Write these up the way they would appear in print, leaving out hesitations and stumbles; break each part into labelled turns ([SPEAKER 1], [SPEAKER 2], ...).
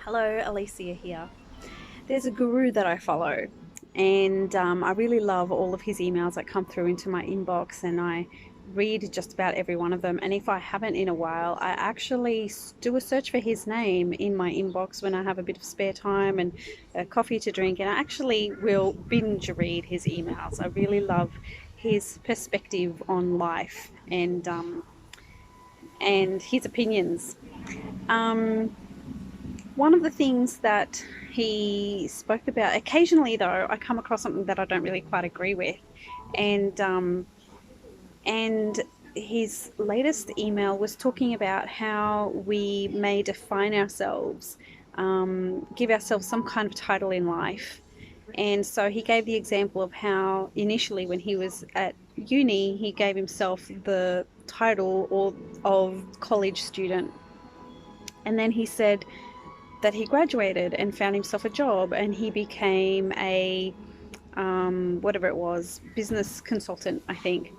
[SPEAKER 1] Hello, Alicia here. There's a guru that I follow, and I really love all of his emails that come through into my inbox, and I read just about every one of them. And if I haven't in a while, I actually do a search for his name in my inbox when I have a bit of spare time and a coffee to drink, and I actually will binge read his emails. I really love his perspective on life and his opinions. Um, One of the things that he spoke about, occasionally though, I come across something that I don't really quite agree with, and and his latest email was talking about how we may define ourselves, give ourselves some kind of title in life. And so he gave the example of how initially, when he was at uni, he gave himself the title of college student, and then he said that he graduated and found himself a job, and he became a whatever it was, business consultant, I think.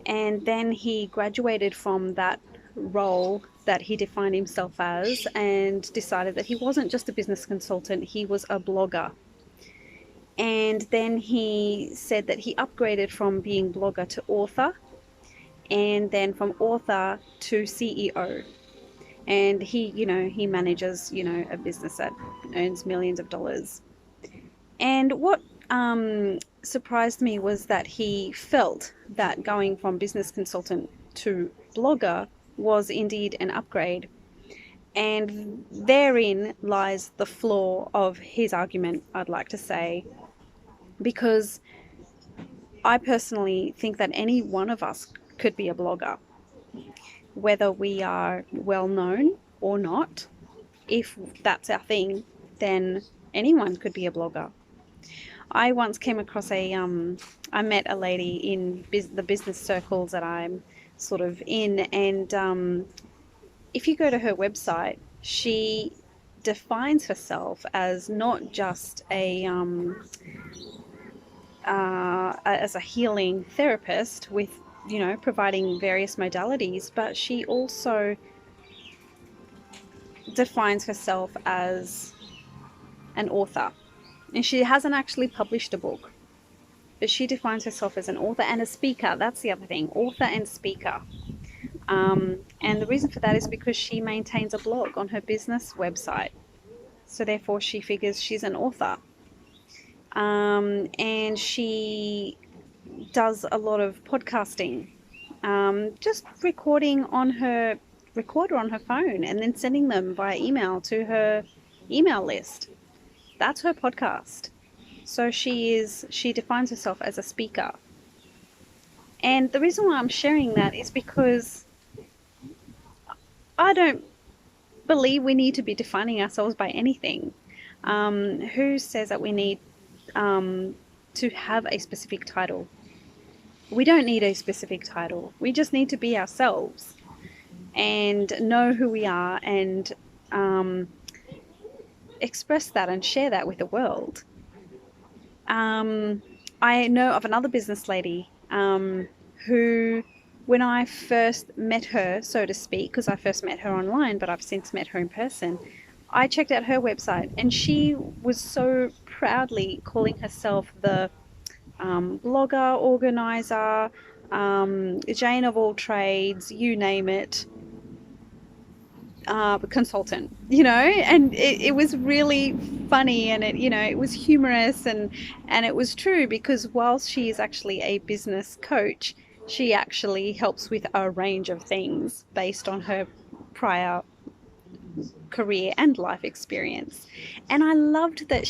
[SPEAKER 1] And then he graduated from that role that he defined himself as and decided that he wasn't just a business consultant, he was a blogger. And then he said that he upgraded from being blogger to author, and then from author to CEO. And he manages a business that earns millions of dollars. And what surprised me was that he felt that going from business consultant to blogger was indeed an upgrade. And therein lies the flaw of his argument, I'd like to say, because I personally think that any one of us could be a blogger, whether we are well known or not. If that's our thing, then anyone could be a blogger. I once came across I met a lady in the business circles that I'm sort of in, and if you go to her website, she defines herself as not just as a healing therapist with, providing various modalities, but she also defines herself as an author. And she hasn't actually published a book, but she defines herself as an author and a speaker. That's the other thing, author and speaker. And the reason for that is because she maintains a blog on her business website. So therefore, she figures she's an author. And she does a lot of podcasting, just recording on her recorder on her phone and then sending them via email to her email list. That's her podcast. So she defines herself as a speaker. And the reason why I'm sharing that is because I don't believe we need to be defining ourselves by anything. Who says that we need to have a specific title? We don't need a specific title. We just need to be ourselves and know who we are, and express that and share that with the world. I know of another business lady who, when I first met her, so to speak, because I first met her online, but I've since met her in person, I checked out her website, and she was so proudly calling herself the blogger, organizer, Jane of all trades, you name it, consultant, and it was really funny, and it was humorous, and it was true, because whilst she is actually a business coach, she actually helps with a range of things based on her prior career and life experience. And I loved that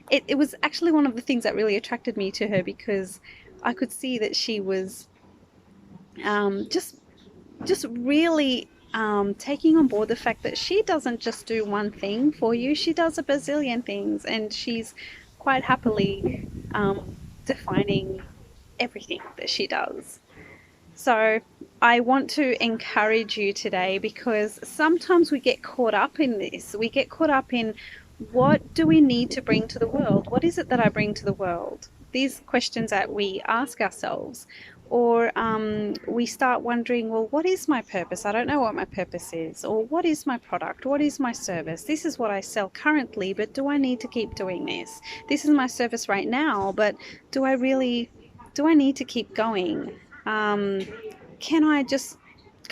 [SPEAKER 1] it was actually one of the things that really attracted me to her, because I could see that she was just really taking on board the fact that she doesn't just do one thing for you, she does a bazillion things, and she's quite happily defining everything that she does. So I want to encourage you today, because sometimes we get caught up in this. We get caught up in, what do we need to bring to the world? What is it that I bring to the world? These questions that we ask ourselves. Or we start wondering, well, what is my purpose? I don't know what my purpose is. Or what is my product? What is my service? This is what I sell currently, but do I need to keep doing this? This is my service right now, but do I really, do I need to keep going? Can I just,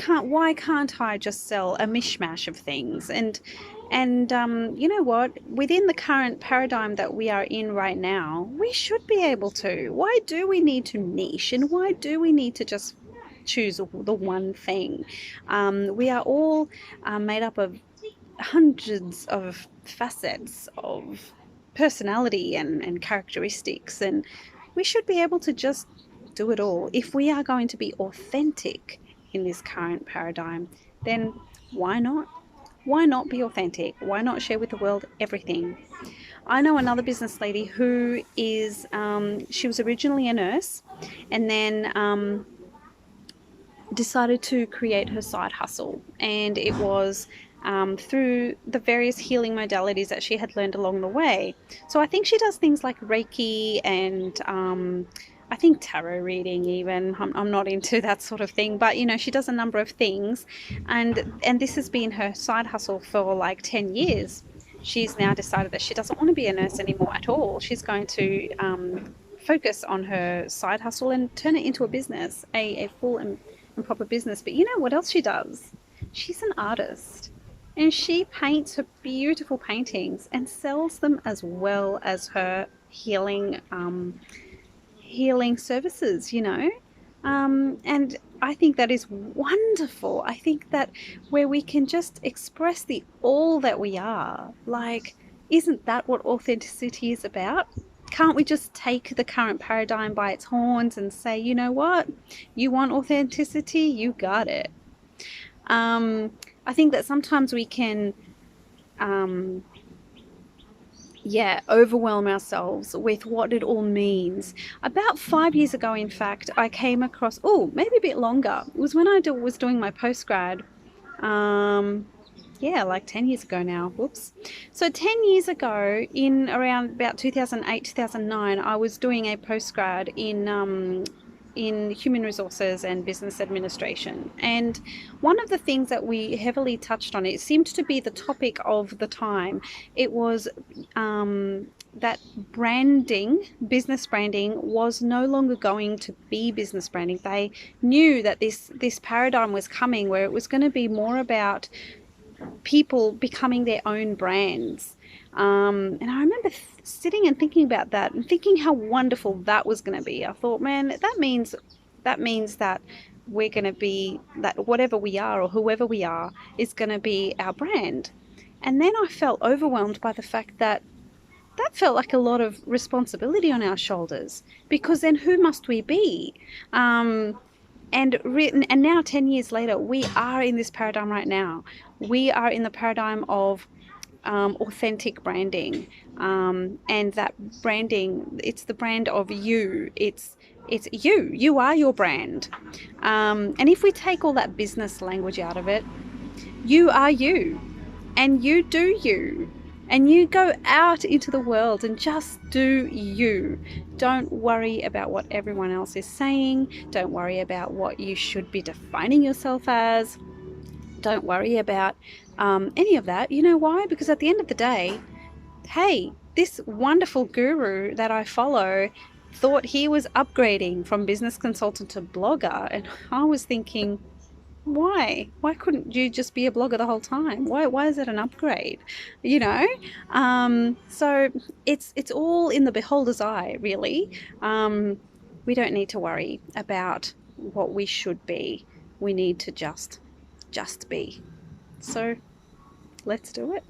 [SPEAKER 1] why can't I just sell a mishmash of things? And you know what? Within the current paradigm that we are in right now, we should be able to. Why do we need to niche? And why do we need to just choose the one thing? We are all made up of hundreds of facets of personality and characteristics, and we should be able to just do it all. If we are going to be authentic in this current paradigm, then why not? Why not be authentic? Why not share with the world everything? I know another business lady who is, she was originally a nurse, and then decided to create her side hustle. And it was through the various healing modalities that she had learned along the way. So I think she does things like Reiki and I think tarot reading even. I'm not into that sort of thing, but you know, she does a number of things, and this has been her side hustle for like 10 years. She's now decided that she doesn't want to be a nurse anymore at all. She's going to focus on her side hustle and turn it into a business, a full and proper business. But you know what else she does? She's an artist, and she paints her beautiful paintings and sells them, as well as her healing services, you know. And I think that is wonderful. I think that where we can just express the all that we are, like, isn't that what authenticity is about? Can't we just take the current paradigm by its horns and say, you know what? You want authenticity? You got it. I think that sometimes we can um, overwhelm ourselves with what it all means. About 5 years ago, in fact, I came across, oh, maybe a bit longer. It was when I was doing my postgrad. Like 10 years ago now. Whoops. So 10 years ago, in around about 2008, 2009, I was doing a postgrad in human resources and business administration. And one of the things that we heavily touched on, it seemed to be the topic of the time, it was that branding, business branding, was no longer going to be business branding. They knew that this paradigm was coming, where it was going to be more about people becoming their own brands. And I remember sitting and thinking about that and thinking how wonderful that was going to be. I thought, man, that means that we're going to be, that whatever we are or whoever we are is going to be our brand. And then I felt overwhelmed by the fact that felt like a lot of responsibility on our shoulders, because then who must we be? And now 10 years later, we are in this paradigm right now. We are in the paradigm of authentic branding, and that branding, it's the brand of you. It's you are your brand. And if we take all that business language out of it, you are you, and you do you, and you go out into the world and just do you. Don't worry about what everyone else is saying. Don't worry about what you should be defining yourself as. Don't worry about any of that. You know why? Because at the end of the day, hey, this wonderful guru that I follow thought he was upgrading from business consultant to blogger, and I was thinking, why couldn't you just be a blogger the whole time? Why is it an upgrade, you know? So it's all in the beholder's eye, really. We don't need to worry about what we should be. We need to just be. So let's do it.